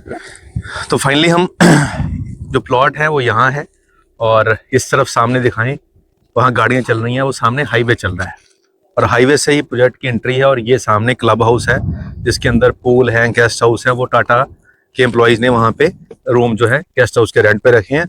तो फाइनली हम जो प्लॉट है वो यहाँ है, और इस तरफ सामने दिखाएं वहाँ गाड़ियाँ चल रही हैं, वो सामने हाईवे चल रहा है और हाईवे से ही प्रोजेक्ट की एंट्री है। और ये सामने क्लब हाउस है जिसके अंदर पूल है, गेस्ट हाउस है। वो टाटा के एम्प्लॉयज़ ने वहाँ पे रूम जो है गेस्ट हाउस के रेंट पे रखे हैं।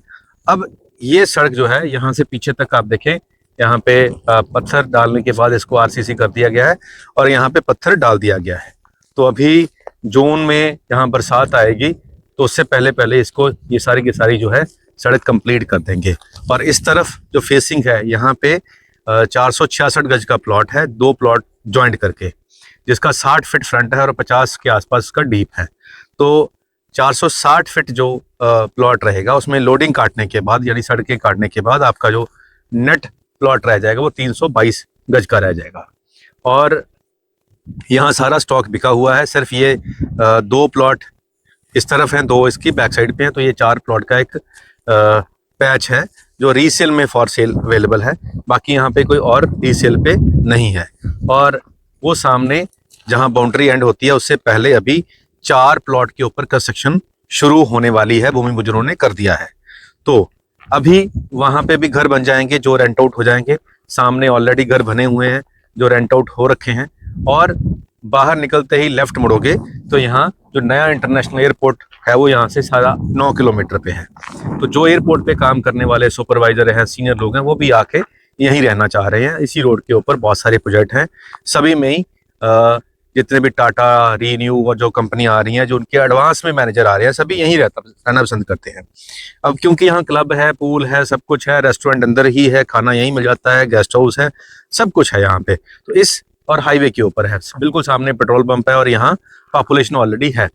अब ये सड़क जो है यहाँ से पीछे तक आप देखें, यहाँ पे पत्थर डालने के बाद इसको आरसीसी कर दिया गया है और यहाँ पे पत्थर डाल दिया गया है। तो अभी जून में यहाँ बरसात आएगी तो उससे पहले पहले इसको ये सारी की सारी जो है सड़क कंप्लीट कर देंगे। और इस तरफ जो फेसिंग है यहाँ पे 466 गज का प्लॉट है, 2 प्लॉट ज्वाइंट करके, जिसका 60 फीट फ्रंट है और 50 के आसपास का डीप है। तो 460 फीट जो प्लॉट रहेगा उसमें लोडिंग काटने के बाद यानी सड़कें काटने के बाद आपका जो नेट प्लॉट रह जाएगा वो 322 गज का रह जाएगा। और यहाँ सारा स्टॉक बिका हुआ है। सिर्फ ये 2 प्लॉट इस तरफ हैं, 2 इसकी बैक साइड पे हैं। तो ये 4 प्लॉट का एक पैच है जो रीसेल में फॉर सेल अवेलेबल है। बाकी यहाँ पे कोई और रीसेल पे नहीं है। और वो सामने जहाँ बाउंड्री एंड होती है उससे पहले अभी 4 प्लॉट के ऊपर कंस्ट्रक्शन शुरू होने वाली है, भूमि बुजुर्गों ने कर दिया है। तो अभी वहाँ पे भी घर बन जाएंगे जो रेंट आउट हो जाएंगे। सामने ऑलरेडी घर बने हुए हैं जो रेंट आउट हो रखे हैं। और बाहर निकलते ही लेफ्ट मुड़ोगे तो यहाँ जो नया इंटरनेशनल एयरपोर्ट है वो यहाँ से सारा 9 किलोमीटर पे है। तो जो एयरपोर्ट पे काम करने वाले सुपरवाइजर हैं, सीनियर लोग हैं, वो भी आके यहीं रहना चाह रहे हैं। इसी रोड के ऊपर बहुत सारे प्रोजेक्ट हैं, सभी में ही जितने भी टाटा, रीन्यू और जो कंपनी आ रही हैं, जो उनके एडवांस में मैनेजर आ रहे हैं, सभी यहीं रहना पसंद करते हैं। अब क्योंकि यहाँ क्लब है, पूल है, सब कुछ है, रेस्टोरेंट अंदर ही है, खाना यहीं मिल जाता है, गेस्ट हाउस है, सब कुछ है यहाँ पे। तो इस और हाईवे के ऊपर है, बिल्कुल सामने पेट्रोल पंप है और यहाँ पॉपुलेशन ऑलरेडी है।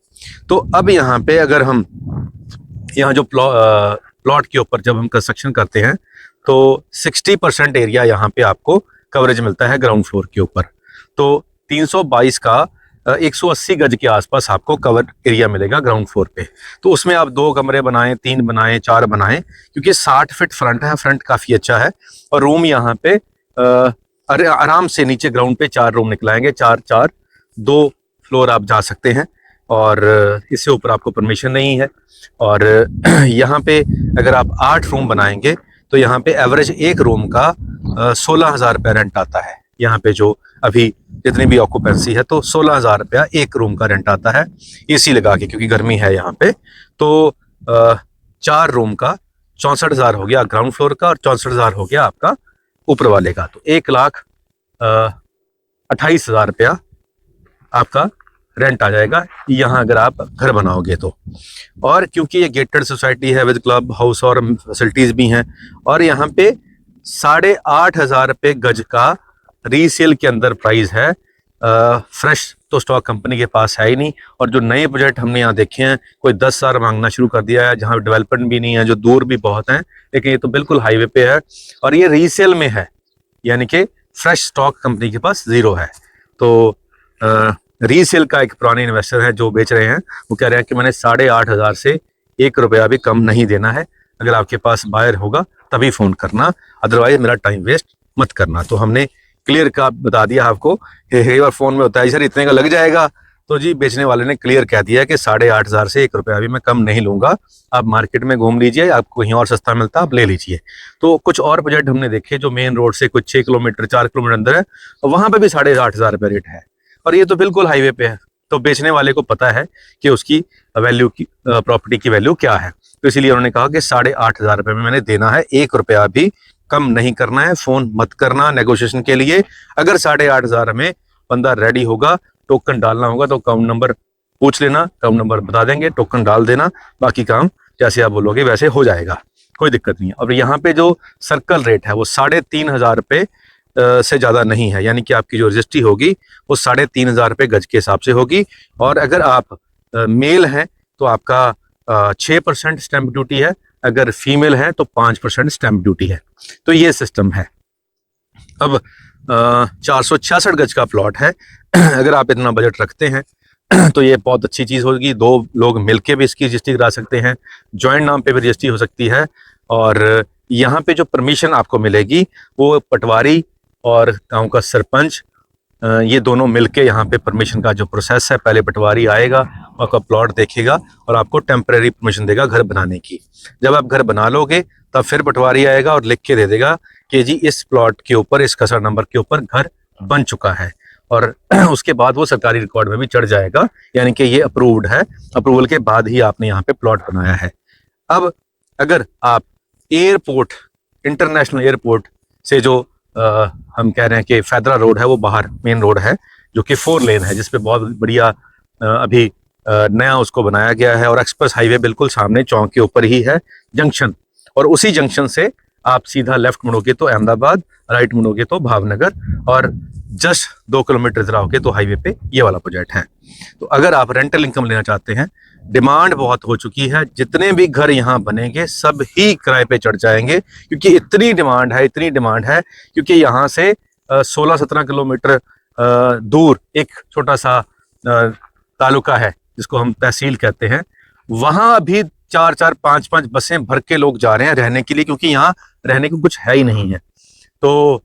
तो अब यहाँ पे अगर हम यहाँ जो प्लॉट के ऊपर जब हम कंस्ट्रक्शन करते हैं तो 60% एरिया यहाँ पे आपको कवरेज मिलता है ग्राउंड फ्लोर के ऊपर। तो 322 का 180 गज के आसपास आपको कवर एरिया मिलेगा ग्राउंड फ्लोर पे। तो उसमें आप 2 कमरे बनाएं, 3 बनाएं, 4 बनाएं, क्योंकि 60 फीट फ्रंट है, फ्रंट काफ़ी अच्छा है। और रूम यहाँ पे आराम से नीचे ग्राउंड पे 4 रूम निकलाएंगे, 2 फ्लोर आप जा सकते हैं। और इससे ऊपर आपको परमिशन नहीं है। और यहाँ पे अगर आप 8 रूम बनाएंगे तो यहाँ पे एवरेज एक रूम का 16,000 रुपया रेंट आता है। यहाँ पे जो अभी जितनी भी ऑक्यूपेंसी है तो 16,000 रुपया एक रूम का रेंट आता है, एसी लगा के, क्योंकि गर्मी है यहाँ पे। तो 4 रूम का 64,000 हो गया ग्राउंड फ्लोर का और 64,000 हो गया आपका ऊपर वाले का। तो 1,28,000 रुपया आपका रेंट आ जाएगा यहाँ अगर आप घर बनाओगे तो। और क्योंकि ये गेटेड सोसाइटी है विद क्लब हाउस और फैसिलिटीज भी हैं, और यहाँ पे 8,500 रुपये गज का रीसेल के अंदर प्राइस है। फ्रेश तो स्टॉक कंपनी के पास है ही नहीं। और जो नए प्रोजेक्ट हमने यहाँ देखे हैं, कोई 10,000 मांगना शुरू कर दिया है, जहाँ डेवलपमेंट भी नहीं है, जो दूर भी बहुत हैं, लेकिन ये तो बिल्कुल हाईवे पे है और ये रीसेल में है, यानी कि फ्रेश स्टॉक कंपनी के पास 0 है। तो रीसेल का एक पुराने इन्वेस्टर है जो बेच रहे हैं, वो कह रहे हैं कि मैंने 8,500 से 1 रुपया भी कम नहीं देना है। अगर आपके पास बायर होगा तभी फ़ोन करना, अदरवाइज मेरा टाइम वेस्ट मत करना। तो हमने क्लियर का बता दिया आपको। कई बार फ़ोन में होता है सर इतने का लग जाएगा, तो जी बेचने वाले ने क्लियर कह दिया कि 8,500 से 1 रुपया भी मैं कम नहीं लूँगा। आप मार्केट में घूम लीजिए, आपको कहीं और सस्ता मिलता है, आप ले लीजिए। तो कुछ और प्रोजेक्ट हमने देखे जो मेन रोड से कुछ 6 किलोमीटर 4 किलोमीटर अंदर है, वहाँ पर भी 8,500 रुपये रेट है, और ये तो बिल्कुल हाईवे पे है। तो बेचने वाले को पता है कि उसकी वैल्यू की प्रॉपर्टी की वैल्यू क्या है। तो इसीलिए उन्होंने कहा कि 8,500 रुपये में मैंने देना है, 1 रुपया भी कम नहीं करना है। फ़ोन मत करना नेगोशिएशन के लिए। अगर 8,500 में बंदा रेडी होगा, टोकन डालना होगा तो अकाउंट नंबर पूछ लेना, अकाउंट नंबर बता देंगे, टोकन डाल देना, बाकी काम जैसे आप बोलोगे वैसे हो जाएगा, कोई दिक्कत नहीं है। और यहाँ पे जो सर्कल रेट है वो 3,500 रुपये से ज़्यादा नहीं है, यानी कि आपकी जो रजिस्ट्री होगी वो 3,500 रुपये गज के हिसाब से होगी। और अगर आप मेल हैं तो आपका 6% स्टैंप ड्यूटी है, अगर फीमेल है तो 5% स्टैंप ड्यूटी है। तो ये सिस्टम है। अब 466 गज का प्लॉट है। अगर आप इतना बजट रखते हैं तो ये बहुत अच्छी चीज़ होगी। 2 लोग मिलके भी इसकी रजिस्ट्री करा सकते हैं, जॉइंट नाम पे भी रजिस्ट्री हो सकती है। और यहाँ पे जो परमिशन आपको मिलेगी वो पटवारी और गांव का सरपंच ये दोनों मिलके यहाँ पे परमिशन का जो प्रोसेस है, पहले पटवारी आएगा, आपका प्लॉट देखेगा और आपको टेम्परेरी परमिशन देगा घर बनाने की। जब आप घर बना लोगे तब फिर पटवारी आएगा और लिख के दे देगा कि जी इस प्लॉट के ऊपर, इस कसर नंबर के ऊपर घर बन चुका है, और उसके बाद वो सरकारी रिकॉर्ड में भी चढ़ जाएगा, यानी कि ये अप्रूव्ड है, अप्रूवल के बाद ही आपने यहाँ पे प्लॉट बनाया है। अब अगर आप एयरपोर्ट, इंटरनेशनल एयरपोर्ट से जो हम कह रहे हैं कि फैदरा रोड है, वो बाहर मेन रोड है जो कि 4 लेन है, जिसपे बहुत बढ़िया अभी नया उसको बनाया गया है, और एक्सप्रेस हाईवे बिल्कुल सामने चौक के ऊपर ही है जंक्शन, और उसी जंक्शन से आप सीधा लेफ्ट मुड़ोगे तो अहमदाबाद, राइट मुड़ोगे तो भावनगर, और जस्ट 2 किलोमीटर जरा होके तो हाईवे पे ये वाला प्रोजेक्ट है। तो अगर आप रेंटल इनकम लेना चाहते हैं, डिमांड बहुत हो चुकी है, जितने भी घर यहाँ बनेंगे सब ही किराए पे चढ़ जाएंगे, क्योंकि इतनी डिमांड है, इतनी डिमांड है, क्योंकि यहाँ से 16-17 किलोमीटर दूर एक छोटा सा तालुका है जिसको हम तहसील कहते हैं, वहां अभी 4-4, 5-5 बसें भर के लोग जा रहे हैं रहने के लिए, क्योंकि यहाँ रहने को कुछ है ही नहीं है। तो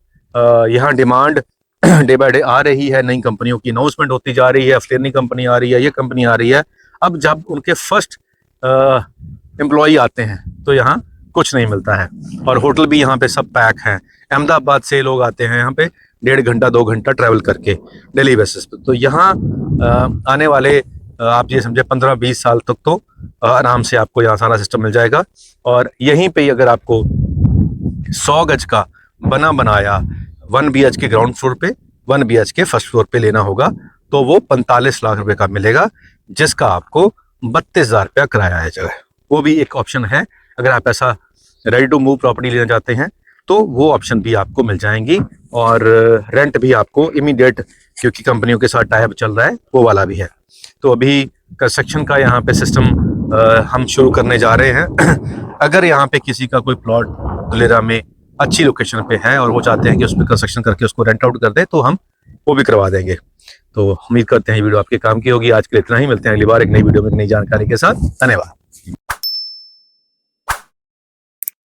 यहाँ डिमांड डे बाय डे आ रही है, नई कंपनियों की अनाउंसमेंट होती जा रही है, अफलेनी कंपनी आ रही है, ये कंपनी आ रही है। अब जब उनके फर्स्ट एम्प्लॉय आते हैं तो यहाँ कुछ नहीं मिलता है, और होटल भी यहाँ पे सब पैक हैं। अहमदाबाद से लोग आते हैं यहाँ पे 1.5 घंटा 2 घंटा ट्रैवल करके डेली बेसिस पे। तो यहाँ आने वाले आप ये समझे 15-20 साल तक तो आराम से आपको यहाँ सारा सिस्टम मिल जाएगा। और यहीं पे अगर आपको 100 गज का बना बनाया 1 BHK ग्राउंड फ्लोर पे, 1 BHK फर्स्ट फ्लोर पे लेना होगा तो वो 45 लाख रुपए का मिलेगा, जिसका आपको 32,000 रुपया किराया है जगह। वो भी एक ऑप्शन है। अगर आप ऐसा रेडी टू मूव प्रॉपर्टी लेना चाहते हैं तो वो ऑप्शन भी आपको मिल जाएंगी, और रेंट भी आपको इमीडिएट, क्योंकि कंपनियों के साथ टाइप चल रहा है, वो वाला भी है। तो अभी कंस्ट्रक्शन का यहाँ पे सिस्टम हम शुरू करने जा रहे हैं। अगर यहाँ पे किसी का कोई प्लॉट धुलेरा में अच्छी लोकेशन पे है और वो चाहते हैं कि उस पर कंस्ट्रक्शन करके उसको रेंट आउट कर दे, तो हम वो भी करवा देंगे। तो उम्मीद करते हैं वीडियो आपके काम की होगी। आज के लिए इतना ही, मिलते हैं अगली बार एक नई वीडियो में, एक नई जानकारी के साथ। धन्यवाद।